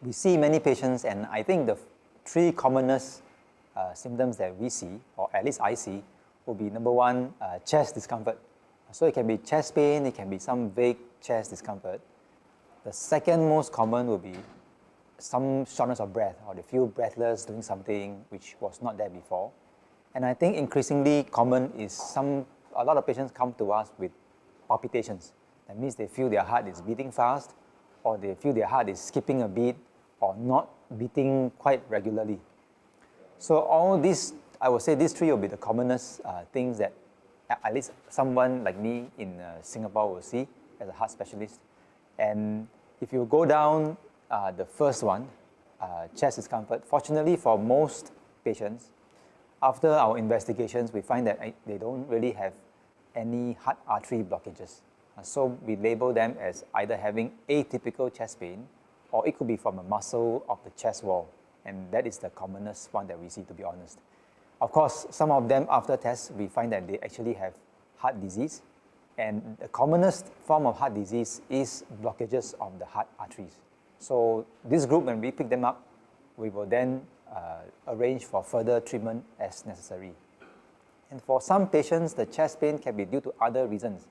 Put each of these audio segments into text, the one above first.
we see many patients, and I think the three commonest symptoms that we see, or at least I see, will be number one, chest discomfort. So it can be chest pain, it can be some vague chest discomfort. The second most common will be some shortness of breath, or they feel breathless doing something which was not there before. And I think increasingly common is a lot of patients come to us with palpitations. That means they feel their heart is beating fast, or they feel their heart is skipping a beat, or not beating quite regularly. So all these, I would say these three will be the commonest things that at least someone like me in Singapore will see as a heart specialist. And if you go down the first one, chest discomfort, fortunately for most patients, after our investigations, we find that they don't really have any heart artery blockages. So we label them as either having atypical chest pain, or it could be from a muscle of the chest wall. And that is the commonest one that we see, to be honest. Of course, some of them after tests, we find that they actually have heart disease. And the commonest form of heart disease is blockages of the heart arteries. So this group, when we pick them up, we will then arrange for further treatment as necessary. And for some patients, the chest pain can be due to other reasons.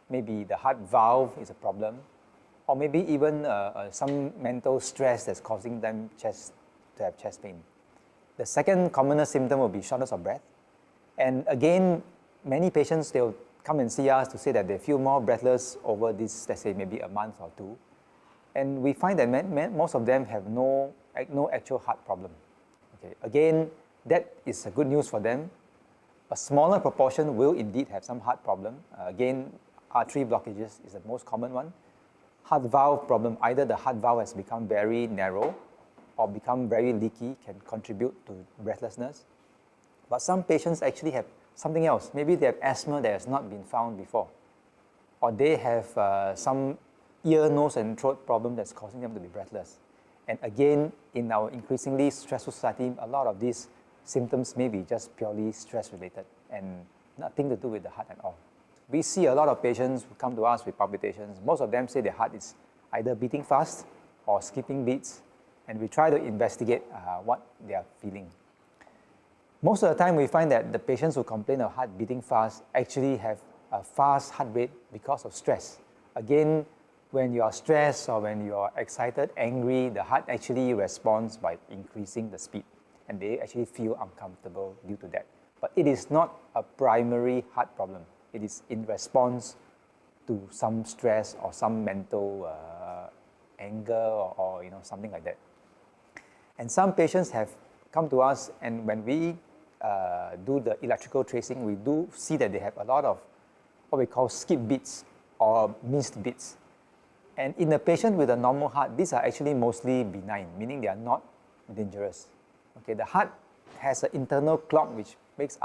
Maybe the heart valve is a problem, or maybe even some mental stress that's causing them to have chest pain. The second commonest symptom will be shortness of breath. And again, many patients, they'll come and see us to say that they feel more breathless over this, let's say, maybe a month or two. And we find that most of them have no actual heart problem. Okay. Again, that is a good news for them. A smaller proportion will indeed have some heart problem. Again, artery blockages is the most common one. Heart valve problem, either the heart valve has become very narrow or become very leaky, can contribute to breathlessness. But some patients actually have something else. Maybe they have asthma that has not been found before, or they have some ear, nose, and throat problem that's causing them to be breathless. And again, in our increasingly stressful society, a lot of these symptoms may be just purely stress-related and nothing to do with the heart at all. We see a lot of patients who come to us with palpitations. Most of them say their heart is either beating fast or skipping beats, and we try to investigate what they are feeling. Most of the time, we find that the patients who complain of heart beating fast actually have a fast heart rate because of stress. Again, when you are stressed or when you are excited, angry, the heart actually responds by increasing the speed, and they actually feel uncomfortable due to that. But it is not a primary heart problem. It is in response to some stress or some mental anger or something like that. And some patients have come to us, and when we do the electrical tracing, we do see that they have a lot of what we call skip beats or missed beats. And in a patient with a normal heart, these are actually mostly benign, meaning they are not dangerous. Okay, the heart has an internal clock which makes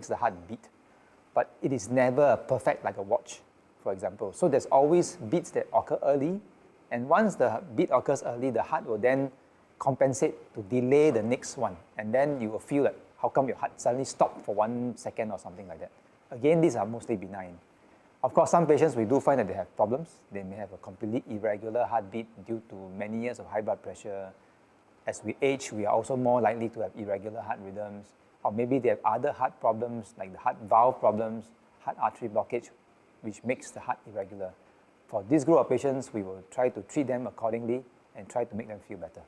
the heart beat, but it is never perfect like a watch, for example. So there's always beats that occur early, and once the beat occurs early, the heart will then compensate to delay the next one, and then you will feel like, how come your heart suddenly stopped for 1 second or something like that? Again, these are mostly benign. Of course, some patients, we do find that they have problems. They may have a completely irregular heartbeat due to many years of high blood pressure. As we age, we are also more likely to have irregular heart rhythms, or maybe they have other heart problems like the heart valve problems, heart artery blockage, which makes the heart irregular. For this group of patients, we will try to treat them accordingly and try to make them feel better.